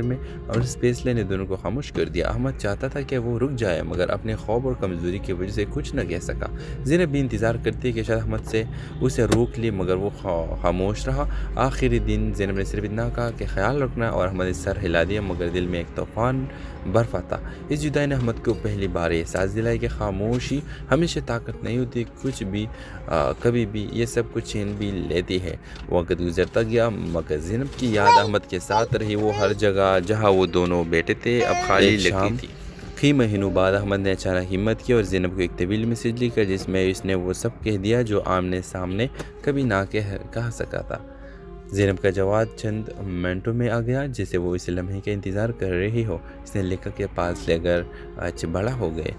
में और اس فیصلے نے دونوں کو خاموش کر دیا۔ احمد چاہتا تھا کہ وہ رک جائے مگر اپنے خوف اور کمزوری کی وجہ سے کچھ نہ کہہ سکا۔ زینب بھی انتظار کرتی کہ شاید احمد سے اسے روک لے مگر وہ خاموش رہا۔ آخری دن زینب نے صرف اتنا کہا کہ خیال رکھنا، اور احمد نے سر ہلا دیا مگر دل میں ایک طوفان برفا تھا۔ اس جدائی نے احمد کو پہلی بار احساس دلایا کہ خاموشی ہمیشہ طاقت نہیں ہوتی، کبھی بھی یہ سب کچھ چھین بھی لیتی ہے۔ وقت گزرتا گیا مگر زینب کی یاد احمد کے ساتھ رہی۔ وہ ہر جگہ جہاں وہ دونوں بیٹھے تھے اب خالی لگتی تھی۔ کئی مہینوں بعد احمد نے اچانک ہمت کی اور زینب کو ایک طویل میسج لکھا جس میں اس نے وہ سب کہہ دیا جو آمنے سامنے کبھی نہ کہہ سکا تھا۔ زینب کا جواب چند منٹوں میں آ گیا، جیسے وہ اس لمحے کا انتظار کر رہی ہو۔ اس نے لکھا کہ فاصلے اگر بڑا ہو گئے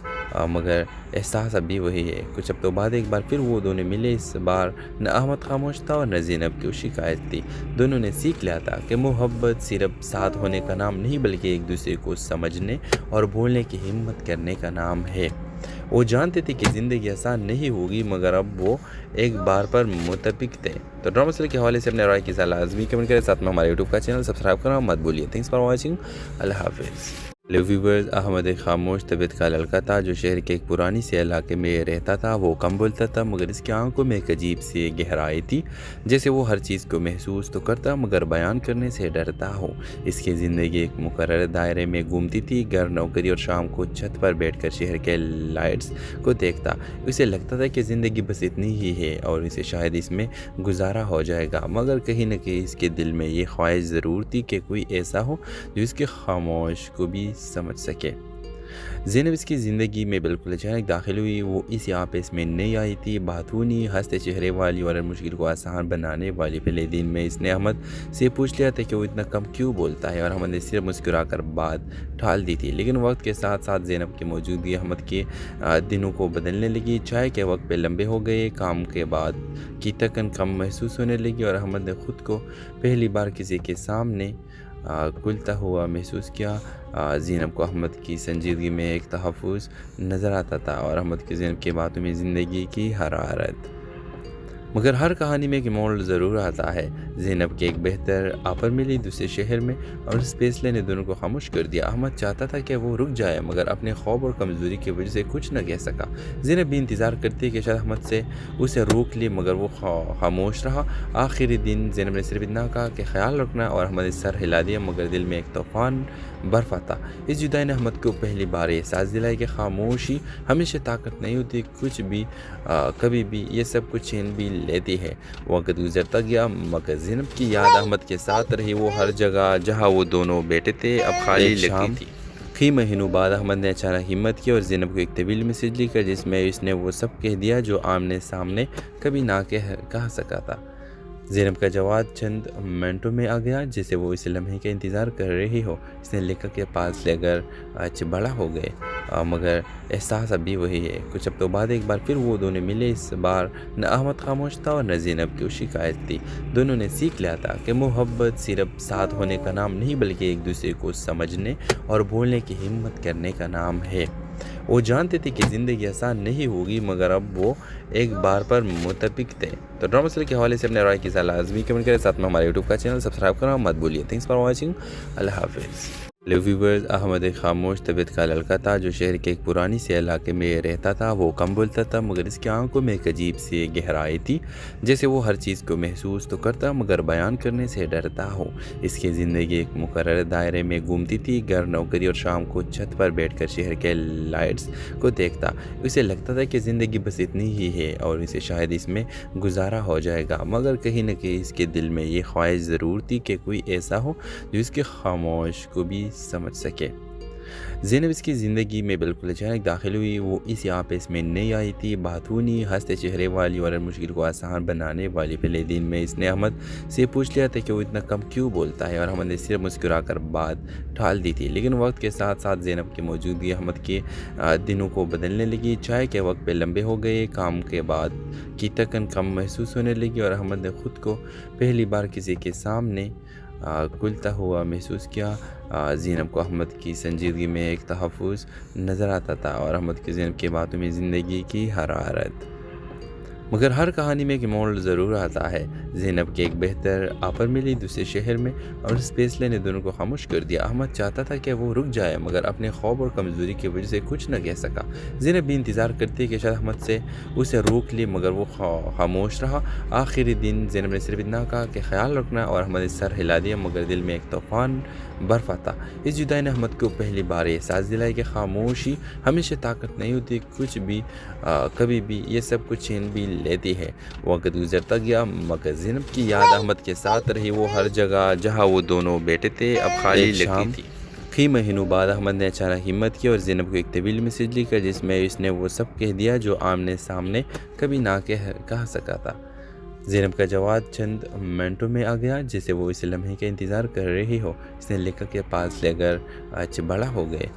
مگر احساس ابھی وہی ہے۔ کچھ ہفتوں بعد ایک بار پھر وہ دونوں ملے۔ اس بار نہ احمد خاموش تھا اور نہ زینب کی شکایت تھی۔ دونوں نے سیکھ لیا تھا کہ محبت صرف ساتھ ہونے کا نام نہیں بلکہ ایک دوسرے کو سمجھنے اور بولنے کی ہمت کرنے کا نام ہے۔ وہ جانتے تھے کہ زندگی آسان نہیں ہوگی مگر اب وہ ایک بار پر متفق تھے۔ تو ڈرامہ سیریل کے حوالے سے اپنے رائے کی لازمی کمنٹ کریں، ساتھ میں ہمارے یوٹیوب کا چینل سبسکرائب کرنا مت بھولیے۔ تھینکس فار واچنگ، اللہ حافظ۔ ہیلو ویورز، احمد ایک خاموش طبیعت کا لڑکا تھا جو شہر کے ایک پرانی سے علاقے میں رہتا تھا۔ وہ کم بولتا تھا مگر اس کی آنکھوں میں ایک عجیب سی گہرائی تھی، جیسے وہ ہر چیز کو محسوس تو کرتا مگر بیان کرنے سے ڈرتا ہو۔ اس کی زندگی ایک مقرر دائرے میں گھومتی تھی، گھر، نوکری اور شام کو چھت پر بیٹھ کر شہر کے لائٹس کو دیکھتا۔ اسے لگتا تھا کہ زندگی بس اتنی ہی ہے اور اسے شاید اس میں گزارا ہو جائے گا، مگر کہیں نہ کہیں اس کے دل میں یہ خواہش ضرور تھی کہ کوئی ایسا ہو جو اس کے خاموش کو بھی سمجھ سکے۔ زینب اس کی زندگی میں بالکل اچانک داخل ہوئی۔ وہ اس آپس میں نہیں آئی تھی، باتونی، ہنستے چہرے والی اور مشکل کو آسان بنانے والی۔ پہلے دن میں اس نے احمد سے پوچھ لیا تھا کہ وہ اتنا کم کیوں بولتا ہے، اور احمد نے صرف مسکرا کر بات ٹال دی تھی۔ لیکن وقت کے ساتھ ساتھ زینب کی موجودگی احمد کے دنوں کو بدلنے لگی۔ چائے کے وقت پہ لمبے ہو گئے، کام کے بعد کی تھکن کم محسوس ہونے لگی، اور احمد نے خود کو پہلی بار کسی کے سامنے کھلتا ہوا محسوس کیا۔ زینب کو احمد کی سنجیدگی میں ایک تحفظ نظر آتا تھا اور احمد کی زینب کی باتوں میں زندگی کی حرارت۔ مگر ہر کہانی میں ایک موڑ ضرور آتا ہے۔ زینب کے ایک بہتر آفر ملی دوسرے شہر میں اور اس فیصلے نے دونوں کو خاموش کر دیا۔ احمد چاہتا تھا کہ وہ رک جائے مگر اپنے خوف اور کمزوری کی وجہ سے کچھ نہ کہہ سکا۔ زینب بھی انتظار کرتی کہ شاید احمد سے اسے روک لے مگر وہ خاموش رہا۔ آخری دن زینب نے صرف اتنا کہا کہ خیال رکھنا، اور احمد نے سر ہلا دیا مگر دل میں ایک طوفان برفا تھا۔ اس جدائی نے احمد کو پہلی بار احساس دلایا کہ خاموشی ہمیشہ طاقت نہیں ہوتی، کبھی بھی یہ سب کچھ چھین بھی لیتی ہے۔ وقت گزرتا گیا مگر زینب کی یاد احمد کے ساتھ رہی۔ وہ ہر جگہ جہاں وہ دونوں بیٹھے تھے اب خالی لگتی تھی۔ کئی مہینوں بعد احمد نے اچانک ہمت کی اور زینب کو ایک طویل میسج لکھا جس میں اس نے وہ سب کہہ دیا جو آمنے سامنے کبھی نہ کہہ سکا تھا۔ زینب کا جواب چند منٹوں میں آ گیا، جیسے وہ اس لمحے کا انتظار کر رہی ہو۔ اس نے لکھا کہ فاصلے اگر بڑا ہو گئے مگر احساس ابھی وہی ہے۔ کچھ ہفتوں بعد ایک بار پھر وہ دونوں ملے۔ اس بار نہ احمد خاموش تھا اور نہ زینب کی شکایت تھی۔ دونوں نے سیکھ لیا تھا کہ محبت صرف ساتھ ہونے کا نام نہیں بلکہ ایک دوسرے کو سمجھنے اور بولنے کی ہمت کرنے کا نام ہے۔ وہ جانتے تھے کہ زندگی آسان نہیں ہوگی مگر اب وہ ایک بار پر متفق تھے۔ تو ڈرامہ سیریل کے حوالے سے اپنے رائے کی لازمی کمنٹ کریں، ساتھ میں ہمارے یوٹیوب کا چینل سبسکرائب کرنا مت بھولیے۔ تھینکس فار واچنگ، اللہ حافظ۔ ہیلو ویورز، احمد ایک خاموش طبیعت کا لڑکا تھا جو شہر کے ایک پرانی سے علاقے میں رہتا تھا۔ وہ کم بولتا تھا مگر اس کی آنکھوں میں ایک عجیب سی گہرائی تھی، جیسے وہ ہر چیز کو محسوس تو کرتا مگر بیان کرنے سے ڈرتا ہو۔ اس کی زندگی ایک مقرر دائرے میں گھومتی تھی، گھر، نوکری اور شام کو چھت پر بیٹھ کر شہر کے لائٹس کو دیکھتا۔ اسے لگتا تھا کہ زندگی بس اتنی ہی ہے اور اسے شاید اس میں گزارا ہو جائے گا، مگر کہیں نہ کہیں اس کے دل میں یہ خواہش ضرور تھی کہ کوئی ایسا ہو جو اس کے خاموش کو بھی سمجھ سکے۔ زینب اس کی زندگی میں بالکل اچانک داخل ہوئی۔ وہ اس آپس میں نہیں آئی تھی، باتونی، ہنستے چہرے والی اور مشکل کو آسان بنانے والی۔ پہلے دن میں اس نے احمد سے پوچھ لیا تھا کہ وہ اتنا کم کیوں بولتا ہے، اور احمد نے صرف مسکرا کر بات ٹال دی تھی۔ لیکن وقت کے ساتھ ساتھ زینب کی موجودگی احمد کے دنوں کو بدلنے لگی۔ چائے کے وقت پہ لمبے ہو گئے، کام کے بعد کی تھکن کم محسوس ہونے لگی، اور احمد نے خود کو پہلی بار کسی کے سامنے کھلتا ہوا محسوس کیا۔ زینب کو احمد کی سنجیدگی میں ایک تحفظ نظر آتا تھا اور احمد کی زینب کی باتوں میں زندگی کی حرارت۔ मगर हर कहानी में एक मोड़ ज़रूर आता है। ज़ैनब के एक बेहतर ऑफर मिली दूसरे शहर में और इस फैसले ने दोनों को खामोश कर दिया। अहमद चाहता था कि वो रुक जाए मगर अपने खौफ और कमज़ोरी की वजह से कुछ न कह सका। ज़ैनब भी इंतज़ार करती है कि शायद अहमद से उसे रोक ले मगर वो खामोश रहा। आखिरी दिन ज़ैनब ने सिर्फ इतना कहा कि ख्याल रखना और अहमद ने सर हिला दिया मगर दिल में एक तूफ़ान बर्फ आता। इस जुदाई ने अहमद को पहली बार एहसास दिलाया कि खामोशी हमेशा ताकत नहीं होती, कुछ भी कभी भी ये सब कुछ छीन भी लेती है। वक्त गुजरता गया मगर ज़ैनब की याद अहमद के साथ रही। वो हर जगह जहाँ वो दोनों बैठे थे अब खाली लगती थी। कई महीनों बाद अहमद ने अचानक हिम्मत की और ज़ैनब को एक तवील मैसेज लिखा जिसमें इसने वो सब कह दिया जो आमने सामने कभी ना कह सका था। ज़ैनब का जवाब चंद मिनटों में आ गया जैसे वो इस लम्हे का इंतज़ार कर रही हो। इसने लेखक के पास लेकर आज बड़ा हो गए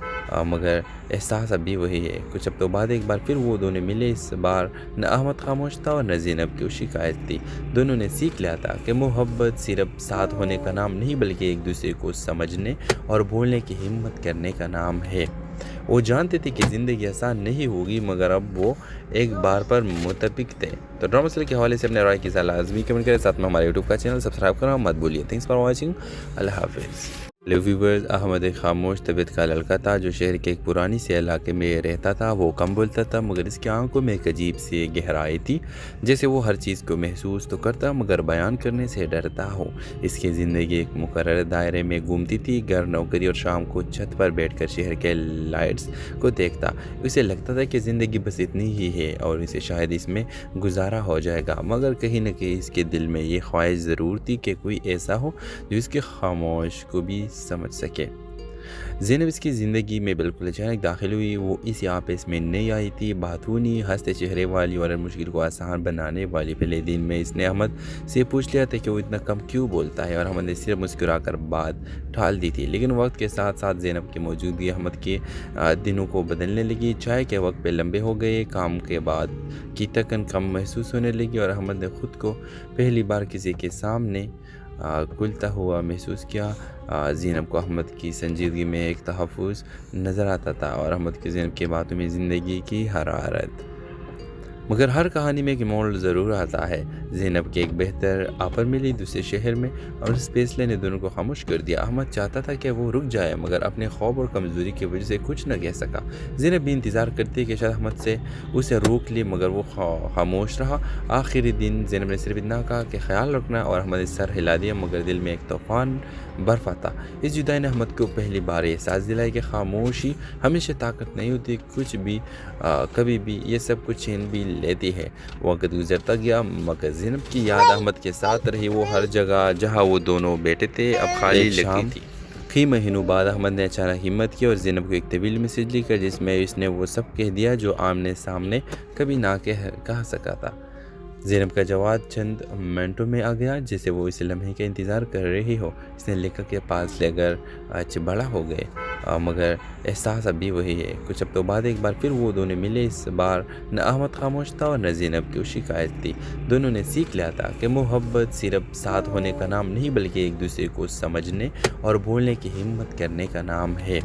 मगर एहसास अभी वही है। कुछ हफ्तों बाद एक बार फिर वो दोनों मिले। इस बार न अहमद खामोश था और न ज़ैनब की शिकायत थी। दोनों ने सीख लिया था कि मोहब्बत सिर्फ साथ होने का नाम नहीं बल्कि एक दूसरे को समझने और बोलने की हिम्मत करने का नाम है। वो जानते थे कि ज़िंदगी आसान नहीं होगी मगर अब वो एक बार पर मुतफिक थे। तो ड्रामा सीरियल के हवाले से अपने राय की सलाह लाजमी कमेंट करें। साथ में हमारे यूट्यूब का चैनल सब्सक्राइब करना मत भूलिए। Thanks for watching. अल्लाह हाफिज़। हेलो व्यूवर्स, अहमद एक खामोश तबीयत का लड़का था जो शहर के एक पुरानी से इलाके में रहता था। वो कम बोलता था मगर इसकी आंखों में एक अजीब सी गहराई थी, जैसे वो हर चीज़ को महसूस तो करता मगर बयान करने से डरता हो। इसकी ज़िंदगी एक मुकर्रर दायरे में घूमती थी, घर, नौकरी और शाम को छत पर बैठकर शहर के लाइट्स को देखता। उसे लगता था कि ज़िंदगी बस इतनी ही है और इसे शायद इसमें गुजारा हो जाएगा, मगर कहीं न कहीं इसके दिल में ये ख्वाहिश ज़रूर थी कि कोई ऐसा हो जो इसके खामोश को भी समझ सके। ज़ैनब इसकी ज़िंदगी में बिल्कुल अचानक दाखिल हुई। वो इस यहाँ पे इसमें नई आई थी, बातूनी, हंसते चेहरे वाली और मुश्किल को आसान बनाने वाली। पहले दिन में इसने अहमद से पूछ लिया था कि वो इतना कम क्यों बोलता है और अहमद ने सिर्फ मुस्कुरा कर बात टाल दी थी। लेकिन वक्त के साथ साथ ज़ैनब की मौजूदगी अहमद के दिनों को बदलने लगी। चाय के वक्त पे लंबे हो गए, काम के बाद की थकन कम महसूस होने लगी और अहमद ने ख़ुद को पहली बार किसी के सामने खुलता हुआ महसूस किया। ज़ैनब को अहमद की संजीदगी में एक तहफ़्फ़ुज़ नज़र आता था और अहमद की ज़ैनब की बातों में ज़िंदगी की हरारत। मगर हर कहानी में एक मोड़ ज़रूर आता है। ज़ैनब के एक बेहतर ऑफर मिली दूसरे शहर में और इस फैसले ने दोनों को खामोश कर दिया। अहमद चाहता था कि वो रुक जाए मगर अपने खौफ और कमज़ोरी की वजह से कुछ न कह सका। ज़ैनब भी इंतज़ार करती है कि शायद अहमद से उसे रोक ले मगर वो खामोश रहा। आखिरी दिन ज़ैनब ने सिर्फ इतना कहा कि ख्याल रखना और अहमद ने सर हिला दिया मगर दिल में एक तूफ़ान बर्फ आता। इस जुदाई ने अहमद को पहली बार एहसास दिलाया कि खामोशी हमेशा ताकत नहीं होती, कुछ भी कभी भी ये सब कुछ छीन भी लेती है। वक्त गुजरता गया मगर ज़ैनब की याद अहमद के साथ रही। वो हर जगह जहाँ वो दोनों बैठे थे अब खाली लगती थी। कई महीनों बाद अहमद ने अचानक हिम्मत की और ज़ैनब को एक तवील मैसेज लिखा जिसमें इसने वो सब कह दिया जो आमने सामने कभी ना कह सका था। ज़ैनब का जवाब चंद मिनटों में आ गया जैसे वो इस लम्हे का इंतज़ार कर रही हो। इसने लेखक के पास लेकर आज बड़ा हो गए मगर एहसास अभी वही है। कुछ हफ्तों बाद एक बार फिर वो दोनों मिले। इस बार न अहमद खामोश था और न ज़ैनब की शिकायत थी। दोनों ने सीख लिया था कि मोहब्बत सिर्फ साथ होने का नाम नहीं बल्कि एक दूसरे को समझने और बोलने की हिम्मत करने का नाम है।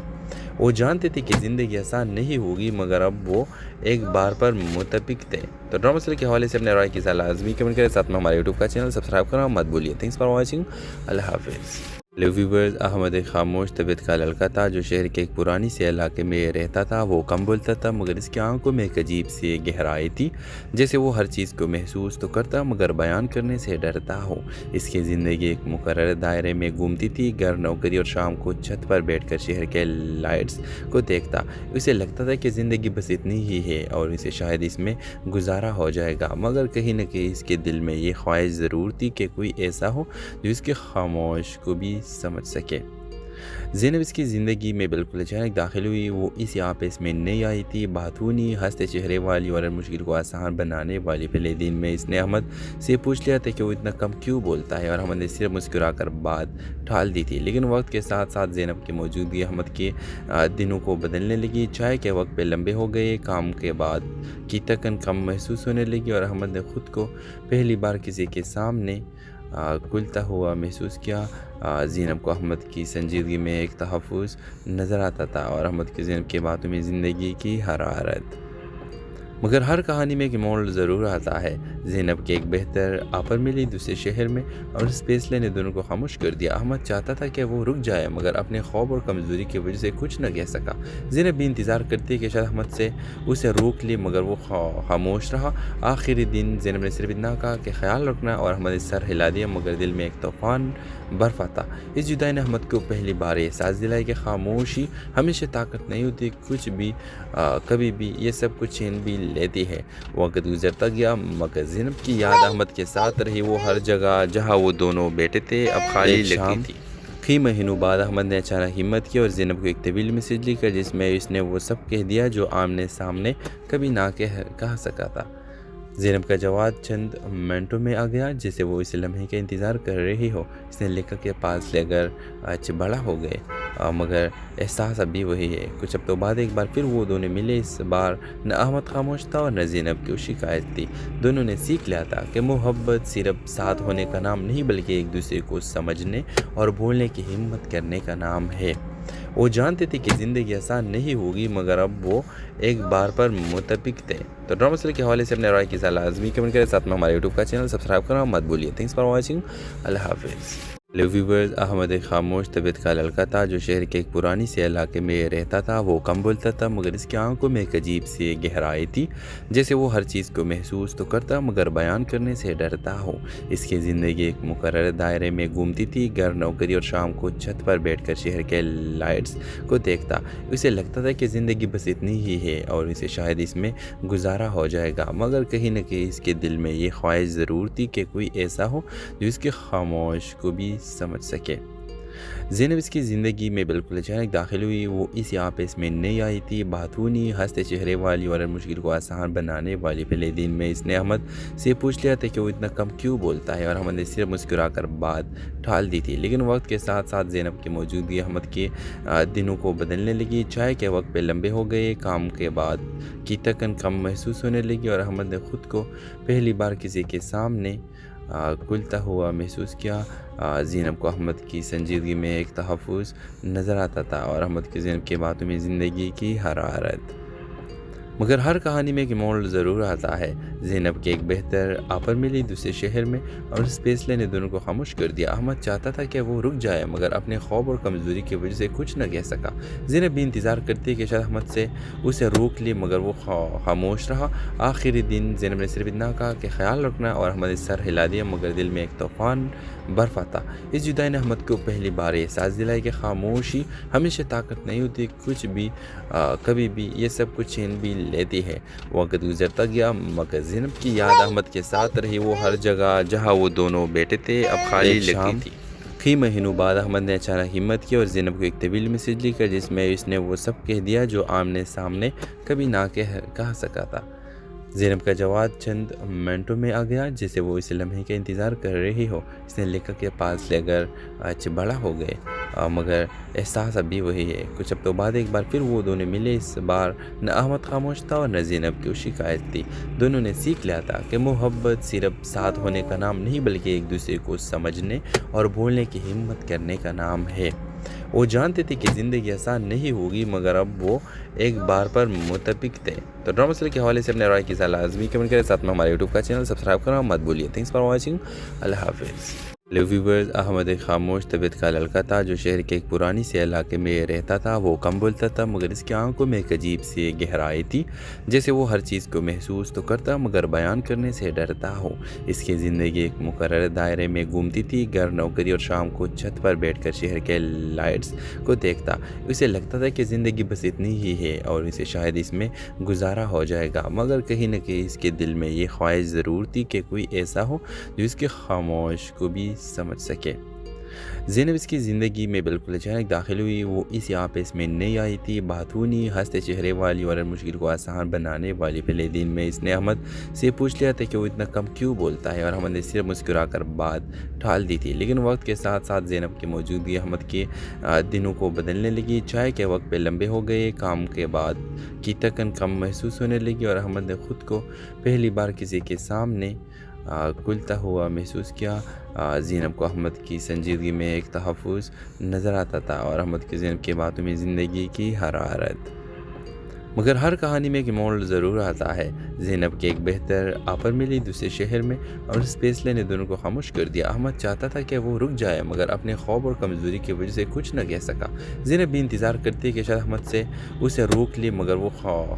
वो जानते थे कि ज़िंदगी आसान नहीं होगी मगर अब वो एक बार पर मुतफिक थे। तो ड्रामा सीरियल के हवाले से अपने राय की सलाह लाजमी कमेंट करें। साथ में हमारे यूट्यूब का चैनल सब्सक्राइब करना मत भूलिए। Thanks for watching. अल्लाह हाफिज़। हेलो व्यूवर्स, अहमद एक खामोश तबीयत का लड़का था जो शहर के एक पुरानी से इलाके में रहता था। वो कम बोलता था मगर इसकी आंखों में एक अजीब सी गहराई थी, जैसे वो हर चीज़ को महसूस तो करता मगर बयान करने से डरता हो। इसकी ज़िंदगी एक मुकर्रर दायरे में घूमती थी, घर, नौकरी और शाम को छत पर बैठकर शहर के लाइट्स को देखता। उसे लगता था कि ज़िंदगी बस इतनी ही है और इसे शायद इसमें गुजारा हो जाएगा, मगर कहीं न कहीं इसके दिल में ये ख्वाहिश ज़रूर थी कि कोई ऐसा हो जो इसके खामोश को भी समझ सके। ज़ैनब इसकी ज़िंदगी में बिल्कुल अचानक दाखिल हुई। वो इस यहाँ पे इसमें नई आई थी, बातूनी, हंसते चेहरे वाली और मुश्किल को आसान बनाने वाली। पहले दिन में इसने अहमद से पूछ लिया था कि वो इतना कम क्यों बोलता है और अहमद ने सिर्फ मुस्कुरा कर बात टाल दी थी। लेकिन वक्त के साथ साथ ज़ैनब की मौजूदगी अहमद के दिनों को बदलने लगी। चाय के वक्त पे लंबे हो गए, काम के बाद की थकन कम महसूस होने लगी और अहमद ने ख़ुद को पहली बार किसी के सामने खुलता हुआ महसूस किया। ज़ैनब को अहमद की संजीदगी में एक तहफ़्फ़ुज़ नज़र आता था और अहमद की ज़ैनब की बातों में ज़िंदगी की हरारत। मगर हर कहानी में एक मोड़ ज़रूर आता है। ज़ैनब के एक बेहतर ऑफर मिली दूसरे शहर में और इस फैसले ने दोनों को खामोश कर दिया। अहमद चाहता था कि वो रुक जाए मगर अपने खौफ और कमज़ोरी की वजह से कुछ न कह सका। ज़ैनब भी इंतज़ार करती है कि शायद अहमद से उसे रोक ले मगर वो खामोश रहा। आखिरी दिन ज़ैनब ने सिर्फ इतना कहा कि ख्याल रखना और अहमद ने सर हिला दिया मगर दिल में एक तूफ़ान बर्फ आता। इस जुदाई ने अहमद को पहली बार एहसास दिलाया कि खामोशी हमेशा ताकत नहीं होती, कुछ भी कभी भी ये सब कुछ छीन भी लेती है। वक्त गुजरता गया मगर ज़ैनब की याद अहमद के साथ रही। वो हर जगह जहाँ वो दोनों बैठे थे अब खाली लगती थी। कई महीनों बाद अहमद ने अचानक हिम्मत की और ज़ैनब को एक तवील मैसेज लिखा जिसमें इसने वो सब कह दिया जो आमने सामने कभी ना कह सका था। ज़ैनब का जवाब चंद मिनटों में आ गया जैसे वो इस लम्हे का इंतज़ार कर रही हो। इसने लिखा के पास लेकर आज बड़ा हो गए मगर एहसास अभी वही है। कुछ हफ्तों बाद एक बार फिर वो दोनों मिले। इस बार न अहमद खामोश था और न ज़ैनब की शिकायत थी। दोनों ने सीख लिया था कि मोहब्बत सिर्फ साथ होने का नाम नहीं बल्कि एक दूसरे को समझने और बोलने की हिम्मत करने का नाम है। वो जानते थे कि ज़िंदगी आसान नहीं होगी मगर अब वो एक बार पर मुतफिक थे। तो ड्रामा सीरियल के हवाले से अपने राय की सलाह लाजमी कमेंट करें। साथ में हमारे यूट्यूब का चैनल सब्सक्राइब करना मत भूलिए। Thanks for watching. अल्लाह हाफिज़। हेलो व्यूवर्स, अहमद एक खामोश तबीयत का लड़का था जो शहर के एक पुरानी से इलाके में रहता था। वो कम बोलता था मगर इसकी आंखों में एक अजीब सी गहराई थी, जैसे वो हर चीज़ को महसूस तो करता मगर बयान करने से डरता हो। इसकी ज़िंदगी एक मुकर्रर दायरे में घूमती थी, घर, नौकरी और शाम को छत पर बैठकर शहर के लाइट्स को देखता। उसे लगता था कि ज़िंदगी बस इतनी ही है और इसे शायद इसमें गुजारा हो जाएगा, मगर कहीं न कहीं इसके दिल में ये ख्वाहिश ज़रूर थी कि कोई ऐसा हो जो इसके खामोश को भी समझ सके। ज़ैनब इसकी ज़िंदगी में बिल्कुल अचानक दाखिल हुई। वो इस यहाँ पे इसमें नई आई थी, बातूनी, हंसते चेहरे वाली और मुश्किल को आसान बनाने वाली। पहले दिन में इसने अहमद से पूछ लिया था कि वो इतना कम क्यों बोलता है और अहमद ने सिर्फ मुस्कुराकर बात टाल दी थी। लेकिन वक्त के साथ साथ ज़ैनब की मौजूदगी अहमद के दिनों को बदलने लगी। चाय के वक्त पे लंबे हो गए, काम के बाद की थकन कम महसूस होने लगी और अहमद ने खुद को पहली बार किसी के सामने खुलता हुआ महसूस किया। ज़ैनब को अहमद की संजीदगी में एक तहफ़्फ़ुज़ नज़र आता था और अहमद की ज़ैनब की बातों में ज़िंदगी की हरारत। मगर हर कहानी में एक मोड़ ज़रूर आता है। ज़ैनब के एक बेहतर ऑफर मिली दूसरे शहर में और इस फैसले ने दोनों को खामोश कर दिया। अहमद चाहता था कि वो रुक जाए मगर अपने खौफ और कमज़ोरी की वजह से कुछ न कह सका। ज़ैनब भी इंतज़ार करती है कि शायद अहमद से उसे रोक ले मगर वो खामोश रहा। आखिरी दिन ज़ैनब ने सिर्फ इतना कहा कि ख्याल रखना और अहमद ने सर हिला दिया मगर दिल में एक तूफ़ान बर्फ आता। इस जुदाई ने अहमद को पहली बार एहसास दिलाया कि खामोशी हमेशा ताकत नहीं होती, कुछ भी कभी भी ये सब कुछ छीन भी लेती है। वक्त गुजरता गया मगर ज़ैनब की याद अहमद के साथ रही। वो हर जगह जहाँ वो दोनों बैठे थे अब खाली लगती थी। कई महीनों बाद अहमद ने अचानक हिम्मत की और ज़ैनब को एक तवील मैसेज लिखा जिसमें इसने वो सब कह दिया जो आमने सामने कभी ना कह सका था। ज़ैनब का जवाब चंद मिनटों में आ गया जैसे वो इस लम्हे का इंतज़ार कर रही हो। इसने लिखा के पास लेकर आज बड़ा हो गए मगर एहसास अभी वही है। कुछ हफ्तों बाद एक बार फिर वो दोनों मिले। इस बार न अहमद खामोश था और न ज़ैनब की शिकायत थी। दोनों ने सीख लिया था कि मोहब्बत सिर्फ साथ होने का नाम नहीं बल्कि एक दूसरे को समझने और बोलने की हिम्मत करने का नाम है। वो जानते थे कि ज़िंदगी आसान नहीं होगी मगर अब वो एक बार पर मुतफिक थे। तो ड्रामा सीरियल के हवाले से अपने राय की सलाह लाजमी कमेंट करें। साथ में हमारे यूट्यूब का चैनल सब्सक्राइब करना मत भूलिए। Thanks for watching. अल्लाह हाफिज़। हेलो व्यूवर्स, अहमद एक खामोश तबीयत का लड़का था जो शहर के एक पुरानी से इलाके में रहता था। वो कम बोलता था मगर इसकी आंखों में एक अजीब सी गहराई थी, जैसे वो हर चीज़ को महसूस तो करता मगर बयान करने से डरता हो। इसकी ज़िंदगी एक मुकर्रर दायरे में घूमती थी, घर, नौकरी और शाम को छत पर बैठकर शहर के लाइट्स को देखता। उसे लगता था कि ज़िंदगी बस इतनी ही है और इसे शायद इसमें गुजारा हो जाएगा, मगर कहीं न कहीं इसके दिल में ये ख्वाहिश ज़रूर थी कि कोई ऐसा हो जो इसके खामोश को भी समझ सके। ज़ैनब इसकी ज़िंदगी में बिल्कुल अचानक दाखिल हुई। वो इस यहाँ पे इसमें नई आई थी, बातूनी, हंसते चेहरे वाली और मुश्किल को आसान बनाने वाली। पहले दिन में इसने अहमद से पूछ लिया था कि वो इतना कम क्यों बोलता है और अहमद ने सिर्फ मुस्कुराकर बात टाल दी थी। लेकिन वक्त के साथ साथ ज़ैनब की मौजूदगी अहमद के दिनों को बदलने लगी। चाय के वक्त पे लंबे हो गए, काम के बाद की थकन कम महसूस होने लगी और अहमद ने खुद को पहली बार किसी के सामने खुलता हुआ महसूस किया। ज़ैनब को अहमद की संजीदगी में एक तहफ़्फ़ुज़ नज़र आता था और अहमद की ज़ैनब की बातों में ज़िंदगी की हरारत। मगर हर कहानी में एक मोड़ ज़रूर आता है। ज़ैनब के एक बेहतर ऑफर मिली दूसरे शहर में और इस फैसले ने दोनों को खामोश कर दिया। अहमद चाहता था कि वो रुक जाए मगर अपने खौफ और कमज़ोरी की वजह से कुछ न कह सका। ज़ैनब भी इंतज़ार करती कि शायद अहमद से उसे रोक ले मगर वो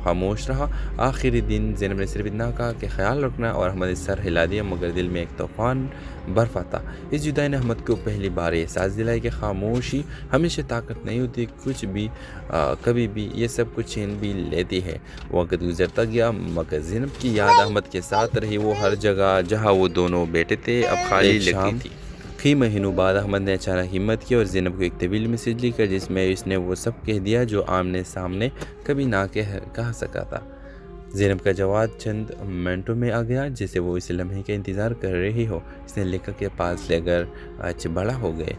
खामोश रहा। आखिरी दिन ज़ैनब ने सिर्फ इतना कहा कि ख्याल रखना और अहमद ने सर हिला दिया मगर दिल में एक तूफ़ान बर्फ़ आता। इस जुदाई ने अहमद को पहली बार एहसास दिलाया कि खामोशी हमेशा ताकत नहीं होती, कुछ भी कभी भी ये सब कुछ छीन भी लेती है। वक्त गुजरता गया मगर ज़ैनब की याद अहमद के साथ रही। वो हर जगह जहाँ वो दोनों बैठे थे अब खाली लगती थी। कई महीनों बाद अहमद ने अचानक हिम्मत की और ज़ैनब को एक तवील मैसेज लिखा जिसमें इसने वो सब कह दिया जो आमने सामने कभी ना कह सका था। ज़ैनब का जवाब चंद मिनटों में आ गया जैसे वो इस लम्हे का इंतज़ार कर रही हो। इसने लेखक के पास लेकर आज बड़ा हो गए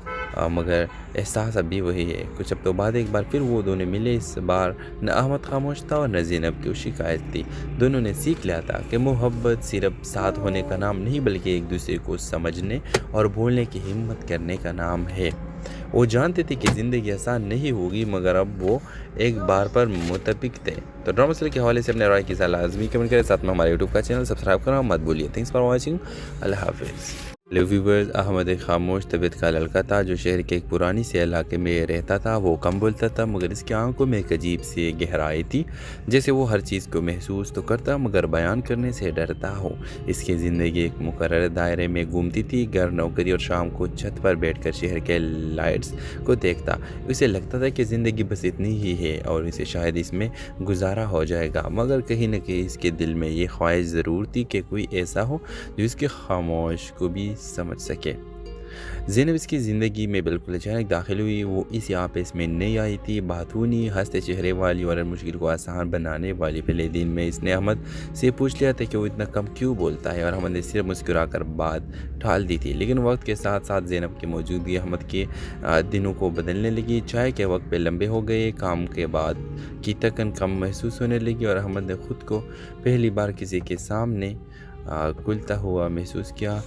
मगर एहसास अभी वही है। कुछ हफ्तों बाद एक बार फिर वो दोनों मिले। इस बार न अहमद खामोश था और न ज़ैनब की शिकायत थी। दोनों ने सीख लिया था कि मोहब्बत सिर्फ साथ होने का नाम नहीं बल्कि एक दूसरे को समझने और बोलने की हिम्मत करने का नाम है। वो जानते थे कि ज़िंदगी आसान नहीं होगी मगर अब वो एक बार पर मुतफिक थे। तो ड्रामा सीरियल के हवाले से अपने राय की सलाह लाजमी कमेंट करें। साथ में हमारे यूट्यूब का चैनल सब्सक्राइब करना मत भूलिए। Thanks for watching. अल्लाह हाफिज़। हेलो व्यूवर्स, अहमद एक खामोश तबीयत का लड़का था जो शहर के एक पुरानी से इलाके में रहता था। वो कम बोलता था मगर इसकी आंखों में एक अजीब सी गहराई थी, जैसे वो हर चीज़ को महसूस तो करता मगर बयान करने से डरता हो। इसकी ज़िंदगी एक मुकर्रर दायरे में घूमती थी। घर, नौकरी और शाम को छत पर बैठकर शहर के लाइट्स को देखता। उसे लगता था कि ज़िंदगी बस इतनी ही है और इसे शायद इसमें गुजारा हो जाएगा मगर कहीं न कहीं इसके दिल में ये ख्वाहिश ज़रूर थी कि कोई ऐसा हो जो इसके खामोश को भी समझ सके। ज़ैनब इसकी ज़िंदगी में बिल्कुल अचानक दाखिल हुई। वो इस यहाँ पे इसमें नहीं आई थी। बातूनी, हंसते चेहरे वाली और मुश्किल को आसान बनाने वाली। पहले दिन में इसने अहमद से पूछ लिया था कि वो इतना कम क्यों बोलता है और अहमद ने सिर्फ मुस्कुरा कर बात टाल दी थी। लेकिन वक्त के साथ साथ ज़ैनब की मौजूदगी अहमद के दिनों को बदलने लगी। चाय के वक्त पे लंबे हो गए, काम के बाद की थकन कम महसूस होने लगी और अहमद ने खुद को पहली बार किसी के सामने खुलता हुआ महसूस किया।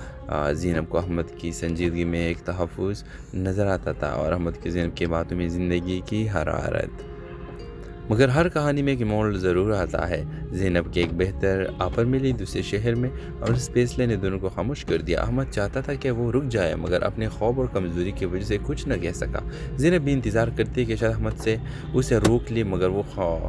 ज़ैनब को अहमद की संजीदगी में एक तहफ़्फ़ुज़ नज़र आता था और अहमद की ज़ैनब की बातों में ज़िंदगी की हरारत। मगर हर कहानी में एक मोड़ ज़रूर आता है। ज़ैनब के एक बेहतर ऑफर मिली दूसरे शहर में और इस फैसले ने दोनों को खामोश कर दिया। अहमद चाहता था कि वो रुक जाए मगर अपने खौफ और कमज़ोरी की वजह से कुछ न कह सका। ज़ैनब भी इंतज़ार करती कि शायद अहमद से उसे रोक ले मगर वो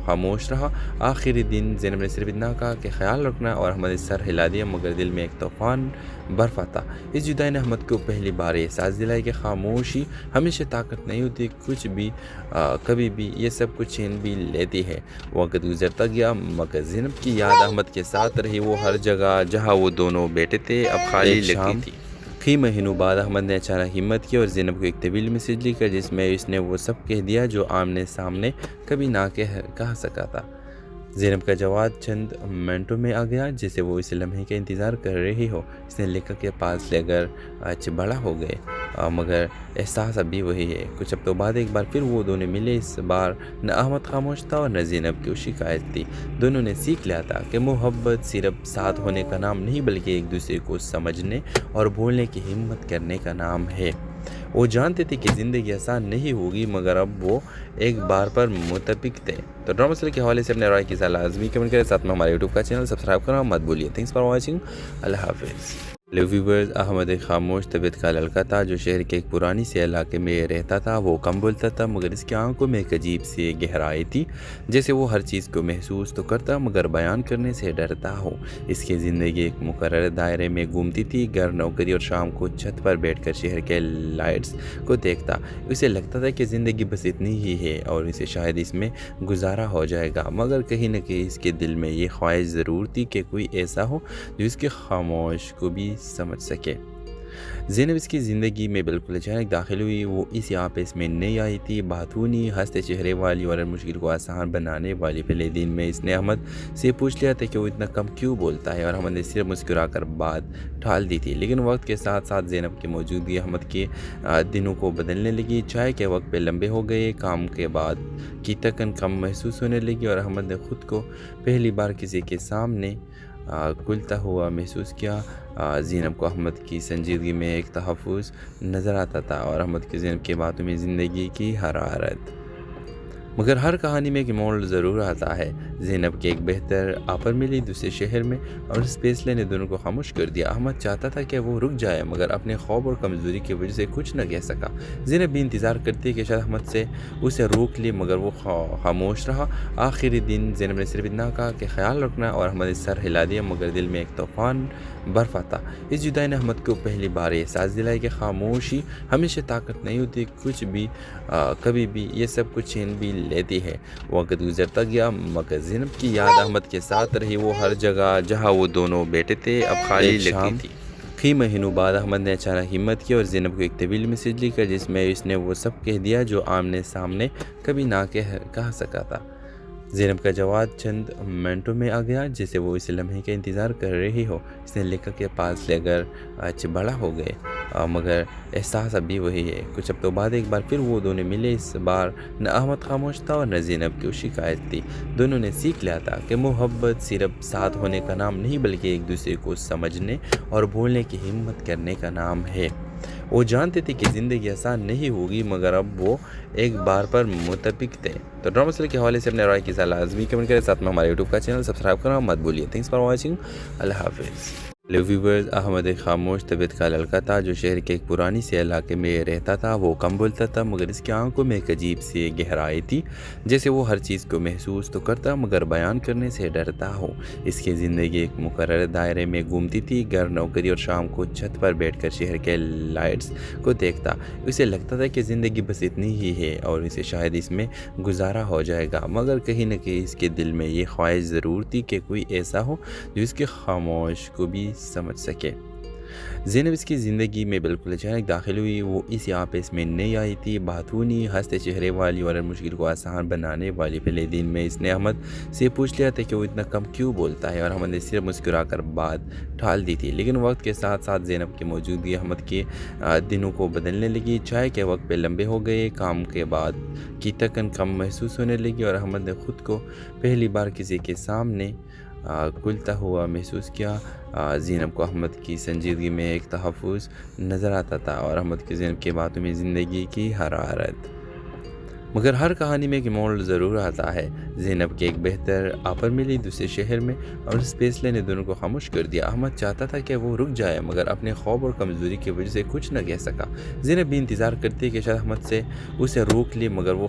खामोश रहा। आखिरी दिन ज़ैनब ने सिर्फ इतना कहा कि ख्याल रखना और अहमद ने सर हिला दिया मगर दिल में एक तूफ़ान बर्फ़ आता। इस जुदाई ने अहमद को पहली बार एहसास दिलाया कि खामोशी हमेशा ताकत नहीं होती, कुछ भी कभी भी ये सब कुछ छीन भी लेती है। वक्त गुजरता गया मगर ज़ैनब की याद अहमद के साथ रही। वो हर जगह जहाँ वो दोनों बैठे थे अब खाली लगती थी। कई महीनों बाद अहमद ने अचानक हिम्मत की और ज़ैनब को एक तवील मैसेज लिखा जिसमें इसने वो सब कह दिया जो आमने सामने कभी ना कह सका था। ज़ैनब का जवाब चंद मिनटों में आ गया जैसे वो इस लम्हे का इंतज़ार कर रही हो। इसने लेखक के पास लेकर आज बड़ा हो गए मगर एहसास अभी वही है। कुछ हफ्तों बाद एक बार फिर वो दोनों मिले। इस बार न अहमद खामोश था और न ज़ैनब की शिकायत थी। दोनों ने सीख लिया था कि मोहब्बत सिर्फ साथ होने का नाम नहीं बल्कि एक दूसरे को समझने और बोलने की हिम्मत करने का नाम है। वो जानते थे कि ज़िंदगी आसान नहीं होगी मगर अब वो एक बार पर मुतफिक थे। तो ड्रामा सीरियल के हवाले से अपने राय की सलाह लाजमी कमेंट करें। साथ में हमारे यूट्यूब का चैनल सब्सक्राइब करना मत भूलिए। Thanks for watching. अल्लाह हाफिज़। हेलो व्यूवर्स, अहमद एक खामोश तबीयत का लड़का था जो शहर के एक पुरानी से इलाके में रहता था। वो कम बोलता था मगर इसकी आंखों में एक अजीब सी गहराई थी, जैसे वो हर चीज़ को महसूस तो करता मगर बयान करने से डरता हो। इसकी ज़िंदगी एक मुकर्रर दायरे में घूमती थी। घर, नौकरी और शाम को छत पर बैठकर शहर के लाइट्स को देखता। उसे लगता था कि ज़िंदगी बस इतनी ही है और इसे शायद इसमें गुजारा हो जाएगा मगर कहीं न कहीं इसके दिल में ये ख्वाहिश ज़रूर थी कि कोई ऐसा हो जो इसके खामोश को भी समझ सके। ज़ैनब इसकी ज़िंदगी में बिल्कुल अचानक दाखिल हुई। वो इस यहाँ पे इसमें नहीं आई थी। बातूनी, हंसते चेहरे वाली और मुश्किल को आसान बनाने वाली। पहले दिन में इसने अहमद से पूछ लिया था कि वो इतना कम क्यों बोलता है और अहमद ने सिर्फ मुस्कुरा कर बात टाल दी थी। लेकिन वक्त के साथ साथ ज़ैनब की मौजूदगी अहमद के दिनों को बदलने लगी। चाय के वक्त पे लंबे हो गए, काम के बाद की थकन कम महसूस होने लगी और अहमद ने खुद को पहली बार किसी के सामने खुलता हुआ महसूस किया। ज़ैनब को अहमद की संजीदगी में एक तहफ़्फ़ुज़ नज़र आता था और अहमद की ज़ैनब की बातों में ज़िंदगी की हरारत। मगर हर कहानी में एक मोड़ ज़रूर आता है। ज़ैनब के एक बेहतर ऑफर मिली दूसरे शहर में और इस फैसले ने दोनों को खामोश कर दिया। अहमद चाहता था कि वो रुक जाए मगर अपने खौफ और कमज़ोरी की वजह से कुछ न कह सका। ज़ैनब भी इंतज़ार करती है कि शायद अहमद से उसे रोक ले मगर वो खामोश रहा। आखिरी दिन ज़ैनब ने सिर्फ इतना कहा कि ख्याल रखना और अहमद ने सर हिला दिया मगर दिल में एक तूफ़ान बर्फ आता। इस जुदाई ने अहमद को पहली बार एहसास दिलाई कि खामोशी हमेशा ताकत नहीं होती, कुछ भी कभी भी ये सब कुछ छीन भी लेती है। वक्त गुजरता गया मगर ज़ैनब की याद अहमद के साथ रही। वो हर जगह जहाँ वो दोनों बैठे थे अब खाली लगती थी। कई महीनों बाद अहमद ने अचानक हिम्मत की और ज़ैनब को एक तवील मैसेज लिखा जिसमें इसने वो सब कह दिया जो आमने सामने कभी ना कह सका था। ज़ैनब का जवाब चंद मिनटों में आ गया जैसे वो इस लम्हे का इंतज़ार कर रही हो। इसने लिखा के पास लेकर आज बड़ा हो गए मगर एहसास अभी वही है। कुछ हफ्तों बाद एक बार फिर वो दोनों मिले। इस बार न अहमद खामोश था और न ज़ैनब की शिकायत थी। दोनों ने सीख लिया था कि मोहब्बत सिर्फ साथ होने का नाम नहीं बल्कि एक दूसरे को समझने और बोलने की हिम्मत करने का नाम है। वो जानते थे कि ज़िंदगी आसान नहीं होगी मगर अब वो एक बार पर मुतफिक थे। तो ड्रामा सीरियल के हवाले से अपने राय की सलाह लाजमी कमेंट करें। साथ में हमारे यूट्यूब का चैनल सब्सक्राइब करना मत भूलिए। Thanks for watching. अल्लाह हाफिज़। हेलो व्यूवर्स, अहमद एक खामोश तबीयत का लड़का था जो शहर के एक पुरानी से इलाके में रहता था। वो कम बोलता था मगर इसकी आंखों में एक अजीब सी गहराई थी, जैसे वो हर चीज़ को महसूस तो करता मगर बयान करने से डरता हो। इसकी ज़िंदगी एक मुकर्रर दायरे में घूमती थी, घर, नौकरी और शाम को छत पर बैठकर शहर के लाइट्स को देखता। उसे लगता था कि ज़िंदगी बस इतनी ही है और इसे शायद इसमें गुजारा हो जाएगा, मगर कहीं न कहीं इसके दिल में ये ख्वाहिश ज़रूर थी कि कोई ऐसा हो जो इसके खामोश को भी समझ सके। ज़ैनब इसकी ज़िंदगी में बिल्कुल अचानक दाखिल हुई। वो इस यहाँ पे इसमें नई आई थी, बातूनी, हंसते चेहरे वाली और मुश्किल को आसान बनाने वाली। पहले दिन में इसने अहमद से पूछ लिया था कि वो इतना कम क्यों बोलता है और अहमद ने सिर्फ मुस्कुराकर बात टाल दी थी। लेकिन वक्त के साथ साथ ज़ैनब की मौजूदगी अहमद के दिनों को बदलने लगी। चाय के वक्त पे लंबे हो गए, काम के बाद की थकन कम महसूस होने लगी और अहमद ने खुद को पहली बार किसी के सामने खुलता हुआ महसूस किया। ज़ैनब को अहमद की संजीदगी में एक तहफ़्फ़ुज़ नज़र आता था और अहमद की ज़ैनब की बातों में ज़िंदगी की हरारत। मगर हर कहानी में एक मोड़ ज़रूर आता है। ज़ैनब के एक बेहतर ऑफर मिली दूसरे शहर में और इस फैसले ने दोनों को खामोश कर दिया। अहमद चाहता था कि वो रुक जाए मगर अपने खौफ और कमज़ोरी की वजह से कुछ न कह सका। ज़ैनब भी इंतज़ार करती है कि शायद अहमद से उसे रोक ले मगर वो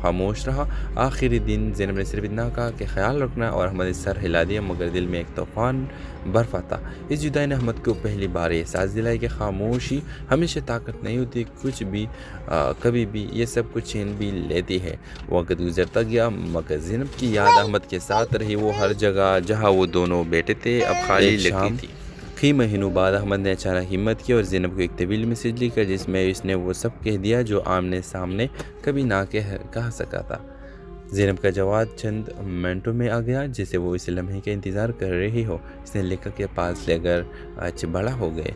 खामोश रहा। आखिरी दिन ज़ैनब ने सिर्फ इतना कहा कि ख्याल रखना और अहमद ने सर हिला दिया मगर दिल में एक तूफ़ान बर्फ आता। इस जुदाई ने अहमद को पहली बार एहसास दिलाई कि खामोशी हमेशा ताकत नहीं होती, कुछ भी कभी भी ये सब कुछ छीन भी लेती है। वक्त गुजरता गया मगर ज़ैनब की याद अहमद के साथ रही। वो हर जगह जहाँ वो दोनों बैठे थे अब खाली लगती थी। कई महीनों बाद अहमद ने अचानक हिम्मत की और ज़ैनब को एक तवील मैसेज लिखा जिसमें इसने वो सब कह दिया जो आमने सामने कभी ना कह सका था। ज़ैनब का जवाब चंद मिनटों में आ गया जैसे वो इस लम्हे का इंतज़ार कर रही हो। इसने लिखा के पास लेकर आज बड़ा हो गए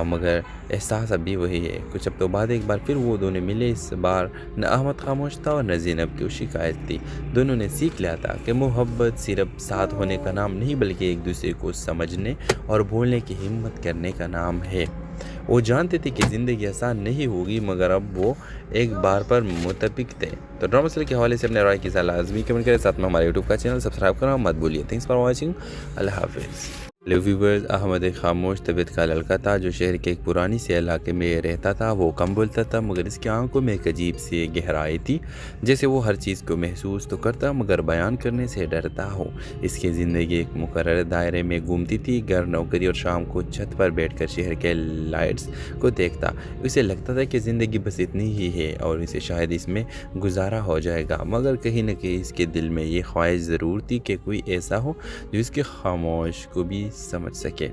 मगर एहसास अभी वही है। कुछ हफ्तों बाद एक बार फिर वो दोनों मिले। इस बार न अहमद खामोश था और न ज़ैनब की शिकायत थी। दोनों ने सीख लिया था कि मोहब्बत सिर्फ साथ होने का नाम नहीं बल्कि एक दूसरे को समझने और बोलने की हिम्मत करने का नाम है। वो जानते थे कि ज़िंदगी आसान नहीं होगी मगर अब वो एक बार पर मुतफिक थे। तो ड्रामा सीरियल के हवाले से अपने राय की सलाह लाजमी कमेंट करें। साथ में हमारे यूट्यूब का चैनल सब्सक्राइब करना मत भूलिए। Thanks for watching. अल्लाह हाफिज़। हेलो व्यूवर्स, अहमद एक खामोश तबीयत का लड़का था जो शहर के एक पुरानी से इलाके में रहता था। वो कम बोलता था मगर इसकी आंखों में एक अजीब सी गहराई थी, जैसे वो हर चीज़ को महसूस तो करता मगर बयान करने से डरता हो। इसकी ज़िंदगी एक मुकर्रर दायरे में घूमती थी, घर, नौकरी और शाम को छत पर बैठकर शहर के लाइट्स को देखता। उसे लगता था कि ज़िंदगी बस इतनी ही है और इसे शायद इसमें गुजारा हो जाएगा, मगर कहीं न कहीं इसके दिल में ये ख्वाहिश ज़रूर थी कि कोई ऐसा हो जो इसके खामोश को भी समझ सके।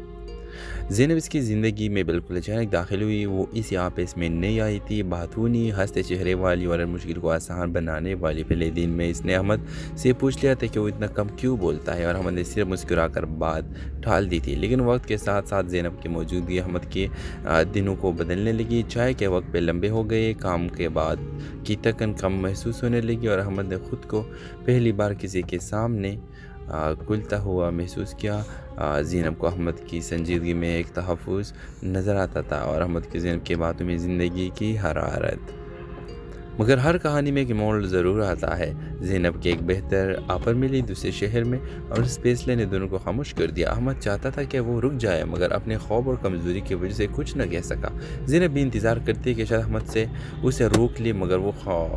ज़ैनब इसकी ज़िंदगी में बिल्कुल अचानक दाखिल हुई। वो इस यहाँ पे इसमें नई आई थी, बातूनी, हंसते चेहरे वाली और मुश्किल को आसान बनाने वाली। पहले दिन में इसने अहमद से पूछ लिया था कि वो इतना कम क्यों बोलता है और अहमद ने सिर्फ मुस्कुराकर बात टाल दी थी। लेकिन वक्त के साथ साथ ज़ैनब की मौजूदगी अहमद के दिनों को बदलने लगी। चाय के वक्त पे लंबे हो गए, काम के बाद की थकन कम महसूस होने लगी और अहमद ने खुद को पहली बार किसी के सामने खुलता हुआ महसूस किया। ज़ैनब को अहमद की संजीदगी में एक तहफ़्फ़ुज़ नज़र आता था और अहमद की ज़ैनब की बातों में ज़िंदगी की हरारत। मगर हर कहानी में एक मोड़ ज़रूर आता है। ज़ैनब के एक बेहतर ऑफर मिली दूसरे शहर में और इस फैसले ने दोनों को खामोश कर दिया। अहमद चाहता था कि वो रुक जाए मगर अपने खौफ और कमज़ोरी की वजह से कुछ न कह सका। ज़ैनब भी इंतज़ार करती कि शायद अहमद से उसे रोक ले मगर वो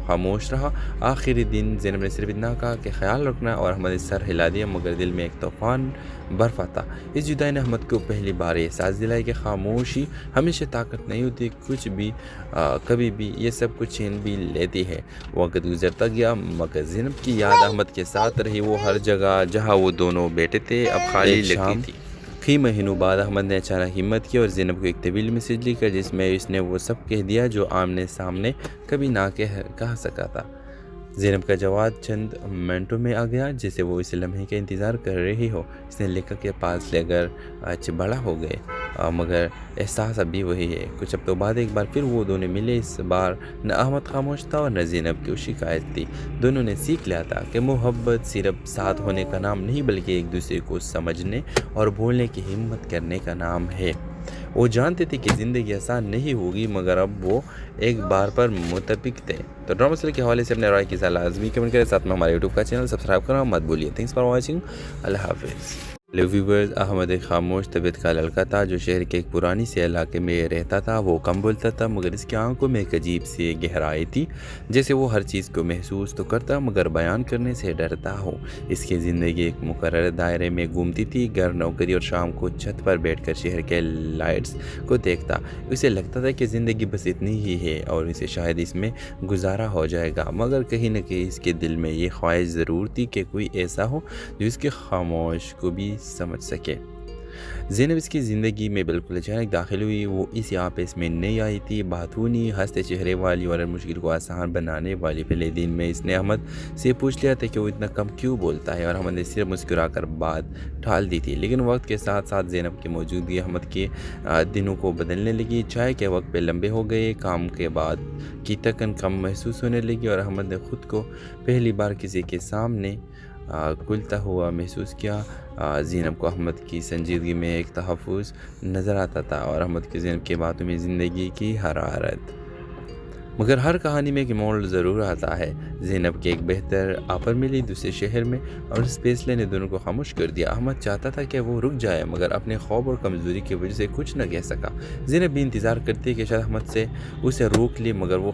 खामोश रहा। आखिरी दिन ज़ैनब ने सिर्फ इतना कहा कि ख्याल रखना और अहमद ने सर हिला दिया मगर दिल में एक तूफ़ान बर्फ आता। इस जुदाई ने अहमद को पहली बार एहसास दिलाया कि खामोशी हमेशा ताकत नहीं होती, कुछ भी कभी भी ये सब कुछ छीन भी लेती है। वक्त गुजरता गया मगर ज़ैनब की याद अहमद के साथ रही। वो हर जगह जहाँ वो दोनों बैठे थे अब खाली लगती थी। कई महीनों बाद अहमद ने अचानक हिम्मत की और ज़ैनब को एक तवील मैसेज लिखा जिसमें इसने वो सब कह दिया जो आमने सामने कभी ना कह सका था। ज़ैनब का जवाब चंद मिनटों में आ गया जैसे वो इस लम्हे का इंतज़ार कर रही हो। इसने लेखक के पास लेकर आज बड़ा हो गए मगर एहसास अभी वही है। कुछ हफ्तों बाद एक बार फिर वो दोनों मिले। इस बार न अहमद खामोश था और न ज़ैनब की शिकायत थी। दोनों ने सीख लिया था कि मोहब्बत सिर्फ साथ होने का नाम नहीं बल्कि एक दूसरे को समझने और बोलने की हिम्मत करने का नाम है। वो जानते थे कि ज़िंदगी आसान नहीं होगी मगर अब वो एक बार पर मुतफिक थे। तो ड्रामा सीरियल के हवाले से अपने राय की सलाह लाजमी कमेंट करें। साथ में हमारे यूट्यूब का चैनल सब्सक्राइब करना मत भूलिए। Thanks for watching. अल्लाह हाफिज़। हेलो व्यूवर्स, अहमद एक खामोश तबीयत का लड़का था जो शहर के एक पुरानी से इलाके में रहता था। वो कम बोलता था मगर इसकी आंखों में एक अजीब सी गहराई थी, जैसे वो हर चीज़ को महसूस तो करता मगर बयान करने से डरता हो। इसकी ज़िंदगी एक मुकर्रर दायरे में घूमती थी, घर, नौकरी और शाम को छत पर बैठकर शहर के लाइट्स को देखता। उसे लगता था कि ज़िंदगी बस इतनी ही है और इसे शायद इसमें गुजारा हो जाएगा, मगर कहीं न कहीं इसके दिल में ये ख्वाहिश ज़रूर थी कि कोई ऐसा हो जो इसके खामोश को भी समझ सके। ज़ैनब इसकी ज़िंदगी में बिल्कुल अचानक दाखिल हुई। वो इस यहाँ पे इसमें नहीं आई थी। बातूनी, हंसते चेहरे वाली और मुश्किल को आसान बनाने वाली। पहले दिन में इसने अहमद से पूछ लिया था कि वो इतना कम क्यों बोलता है और अहमद ने सिर्फ मुस्कुराकर बात टाल दी थी। लेकिन वक्त के साथ साथ ज़ैनब की मौजूदगी अहमद के दिनों को बदलने लगी। चाय के वक्त पे लंबे हो गए, काम के बाद की थकन कम महसूस होने लगी और अहमद ने खुद को पहली बार किसी के सामने खुलता हुआ महसूस किया। ज़ैनब को अहमद की संजीदगी में एक तहफ़्फ़ुज़ नज़र आता था और अहमद की ज़ैनब की बातों में ज़िंदगी की हरारत। मगर हर कहानी में एक मोड़ ज़रूर आता है। ज़ैनब के एक बेहतर ऑफर मिली दूसरे शहर में और इस फैसले ने दोनों को खामोश कर दिया। अहमद चाहता था कि वो रुक जाए मगर अपने खौफ और कमज़ोरी की वजह से कुछ न कह सका। ज़ैनब भी इंतज़ार करती कि शायद अहमद से उसे रोक ले मगर वो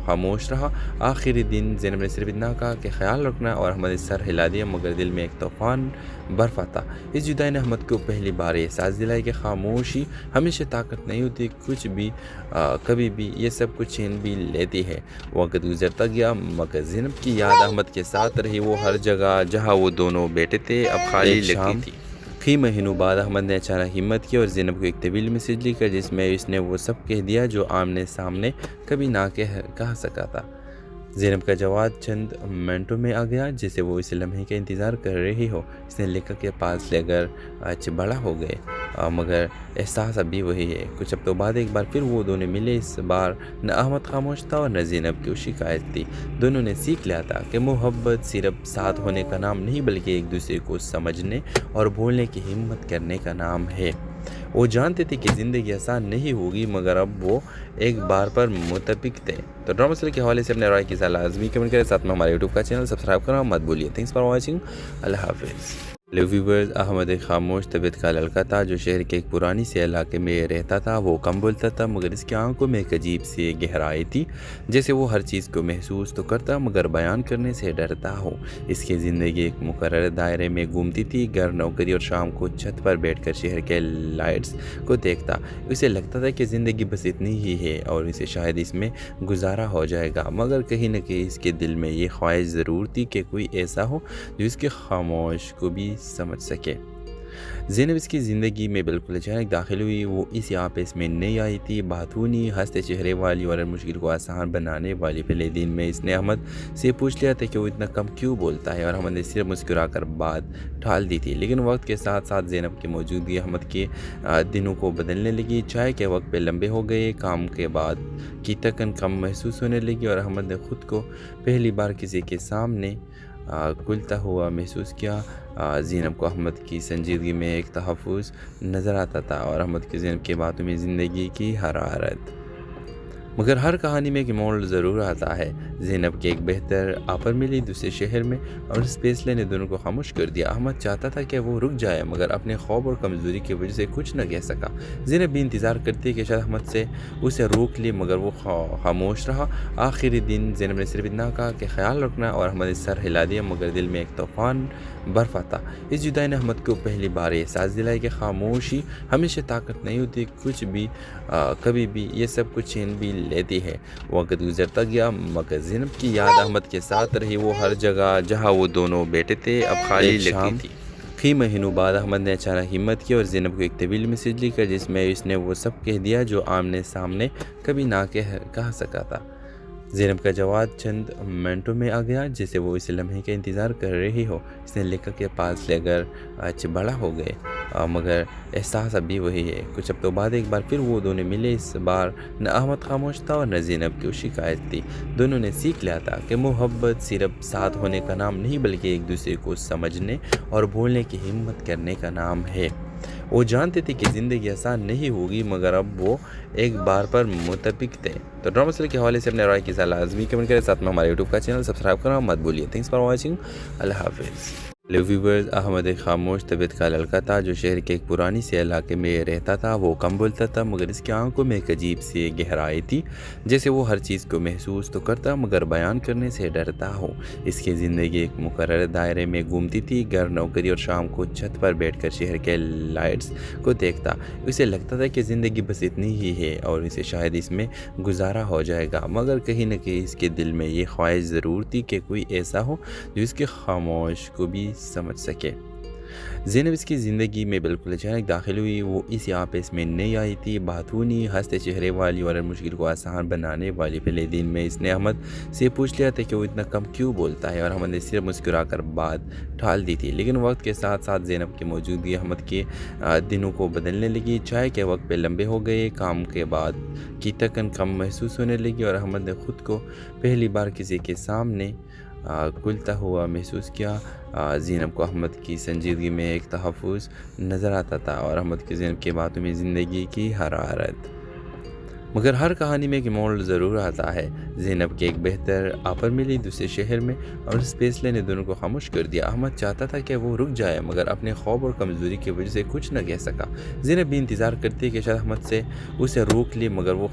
खामोश रहा। आखिरी दिन ज़ैनब ने सिर्फ इतना कहा कि ख्याल रखना और अहमद ने सर हिला दिया मगर दिल में एक तूफ़ान बर्फ आता। इस जुदाई ने अहमद को पहली बार एहसास दिलाया कि खामोशी हमेशा ताकत नहीं होती, कुछ भी कभी भी ये सब कुछ छीन भी लेती है। वक्त गुजरता गया मगर ज़ैनब की याद अहमद के साथ रही। वो हर जगह जहाँ वो दोनों बैठे थे अब खाली लगती थी। कई महीनों बाद अहमद ने अचानक हिम्मत की और ज़ैनब को एक तवील मैसेज लिखा जिसमें इसने वो सब कह दिया जो आमने सामने कभी ना कह सका था। ज़ैनब का जवाब चंद मिनटों में आ गया जैसे वो इस लम्हे का इंतज़ार कर रही हो। इसने लेखक के पास लेकर आज बड़ा हो गए मगर एहसास अभी वही है। कुछ हफ्तों बाद एक बार फिर वो दोनों मिले। इस बार न अहमद खामोश था और न ज़ैनब की शिकायत थी। दोनों ने सीख लिया था कि मोहब्बत सिर्फ साथ होने का नाम नहीं बल्कि एक दूसरे को समझने और बोलने की हिम्मत करने का नाम है। वो जानते थे कि ज़िंदगी आसान नहीं होगी मगर अब वो एक बार पर मुतफिक थे। तो ड्रामा सीरियल के हवाले से अपने राय की सलाह लाजमी कमेंट करें। साथ में हमारे यूट्यूब का चैनल सब्सक्राइब करना मत भूलिए। Thanks for watching. अल्लाह हाफिज़। हेलो व्यूवर्स, अहमद एक खामोश तबीयत का लड़का था जो शहर के एक पुरानी से इलाके में रहता था। वो कम बोलता था मगर इसकी आंखों में एक अजीब सी गहराई थी, जैसे वो हर चीज़ को महसूस तो करता मगर बयान करने से डरता हो। इसकी ज़िंदगी एक मुकर्रर दायरे में घूमती थी, घर, नौकरी और शाम को छत पर बैठकर शहर के लाइट्स को देखता। उसे लगता था कि ज़िंदगी बस इतनी ही है और इसे शायद इसमें गुजारा हो जाएगा, मगर कहीं न कहीं इसके दिल में ये ख्वाहिश ज़रूर थी कि कोई ऐसा हो जो इसके खामोश को भी समझ सके। ज़ैनब इसकी ज़िंदगी में बिल्कुल अचानक दाखिल हुई। वो इस यहाँ पे इसमें नहीं आई थी। बातूनी, हंसते चेहरे वाली और मुश्किल को आसान बनाने वाली। पहले दिन में इसने अहमद से पूछ लिया था कि वो इतना कम क्यों बोलता है और अहमद ने सिर्फ मुस्कुराकर बात टाल दी थी। लेकिन वक्त के साथ साथ ज़ैनब की मौजूदगी अहमद के दिनों को बदलने लगी। चाय के वक्त पे लंबे हो गए, काम के बाद की थकन कम महसूस होने लगी और अहमद ने खुद को पहली बार किसी के सामने खुलता हुआ महसूस किया। ज़ैनब को अहमद की संजीदगी में एक तहफ़्फ़ुज़ नज़र आता था और अहमद की ज़ैनब की बातों में ज़िंदगी की हरारत। मगर हर कहानी में एक मोड़ ज़रूर आता है। ज़ैनब के एक बेहतर ऑफर मिली दूसरे शहर में और इस फैसले ने दोनों को खामोश कर दिया। अहमद चाहता था कि वो रुक जाए मगर अपने खौफ और कमज़ोरी की वजह से कुछ न कह सका। ज़ैनब भी इंतज़ार करती कि शायद अहमद से उसे रोक ले मगर वो खामोश रहा। आखिरी दिन ज़ैनब ने सिर्फ इतना कहा कि ख्याल रखना और अहमद ने सर हिला दिया मगर दिल में एक तूफ़ान बर्फ़ आता। इस जुदाई ने अहमद को पहली बार एहसास दिलाई कि खामोशी हमेशा ताकत नहीं होती, कुछ भी कभी भी ये सब कुछ छीन भी लेती है। वक्त गुजरता गया मगर ज़ैनब की याद अहमद के साथ रही। वो हर जगह जहाँ वो दोनों बैठे थे अब खाली लगती थी। कई महीनों बाद अहमद ने अचानक हिम्मत की और ज़ैनब को एक तवील मैसेज लिखा जिसमें इसने वो सब कह दिया जो आमने सामने कभी ना कह सका था। ज़ैनब का जवाब चंद मिनटों में आ गया, जैसे वो इस लम्हे का इंतज़ार कर रही हो। इसने लेखक के पास लेकर आज बड़ा हो गए मगर एहसास अभी वही है। कुछ हफ्तों बाद एक बार फिर वो दोनों मिले। इस बार न अहमद खामोश था और न ज़ैनब की शिकायत थी। दोनों ने सीख लिया था कि मोहब्बत सिर्फ साथ होने का नाम नहीं बल्कि एक दूसरे को समझने और बोलने की हिम्मत करने का नाम है। वो जानते थे कि ज़िंदगी आसान नहीं होगी मगर अब वो एक बार पर मुतफिक थे। तो ड्रामा सीरियल के हवाले से अपने राय की सलाह लाजमी कमेंट करें। साथ में हमारे यूट्यूब का चैनल सब्सक्राइब करना मत भूलिए। Thanks for watching. अल्लाह हाफिज़। हेलो व्यूवर्स, अहमद एक खामोश तबीयत का लड़का था जो शहर के एक पुरानी से इलाके में रहता था। वो कम बोलता था मगर इसकी आंखों में एक अजीब सी गहराई थी, जैसे वो हर चीज़ को महसूस तो करता मगर बयान करने से डरता हो। इसकी ज़िंदगी एक मुकर्रर दायरे में घूमती थी। घर, नौकरी और शाम को छत पर बैठकर शहर के लाइट्स को देखता। उसे लगता था कि ज़िंदगी बस इतनी ही है और इसे शायद इसमें गुजारा हो जाएगा, मगर कहीं न कहीं इसके दिल में ये ख्वाहिश ज़रूर थी कि कोई ऐसा हो जो इसके खामोश को भी समझ सके। ज़ैनब इसकी ज़िंदगी में बिल्कुल अचानक दाखिल हुई। वो इस यहाँ पे इसमें नहीं आई थी। बातूनी, हंसते चेहरे वाली और मुश्किल को आसान बनाने वाली। पहले दिन में इसने अहमद से पूछ लिया था कि वो इतना कम क्यों बोलता है और अहमद ने सिर्फ मुस्कुरा कर बात टाल दी थी। लेकिन वक्त के साथ साथ ज़ैनब की मौजूदगी अहमद के दिनों को बदलने लगी। चाय के वक्त पे लंबे हो गए, काम के बाद की थकन कम महसूस होने लगी और अहमद ने ख़ुद को पहली बार किसी के सामने खुलता हुआ महसूस किया। ज़ैनब को अहमद की संजीदगी में एक तहफ़्फ़ुज़ नज़र आता था और अहमद की ज़ैनब की बातों में ज़िंदगी की हरारत। मगर हर कहानी में एक मोड़ ज़रूर आता है। ज़ैनब के एक बेहतर ऑफर मिली दूसरे शहर में और इस फैसले ने दोनों को खामोश कर दिया। अहमद चाहता था कि वो रुक जाए मगर अपने खौफ और कमज़ोरी की वजह से कुछ न कह सका। ज़ैनब भी इंतज़ार करती कि शायद अहमद से उसे रोक ले मगर वो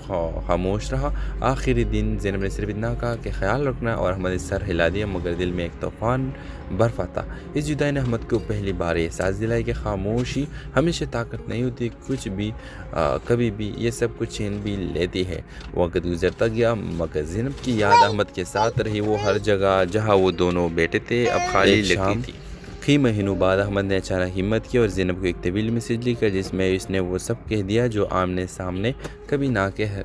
खामोश रहा। आखिरी दिन ज़ैनब ने सिर्फ इतना कहा कि ख्याल रखना और अहमद ने सर हिला दिया मगर दिल में एक तूफ़ान बर्फ़ आता। इस जुदाई ने अहमद को पहली बार एहसास दिलाई कि खामोशी हमेशा ताकत नहीं होती, कुछ भी कभी भी ये सब कुछ छीन भी लेती है। वक्त गुजरता गया मगर ज़ैनब की याद अहमद के साथ रही। वो हर जगह जहाँ वो दोनों बैठे थे अब खाली लगती थी। कई महीनों बाद अहमद ने अचानक हिम्मत की और ज़ैनब को एक तवील मैसेज लिखा जिसमें इसने वो सब कह दिया जो आमने सामने कभी ना कह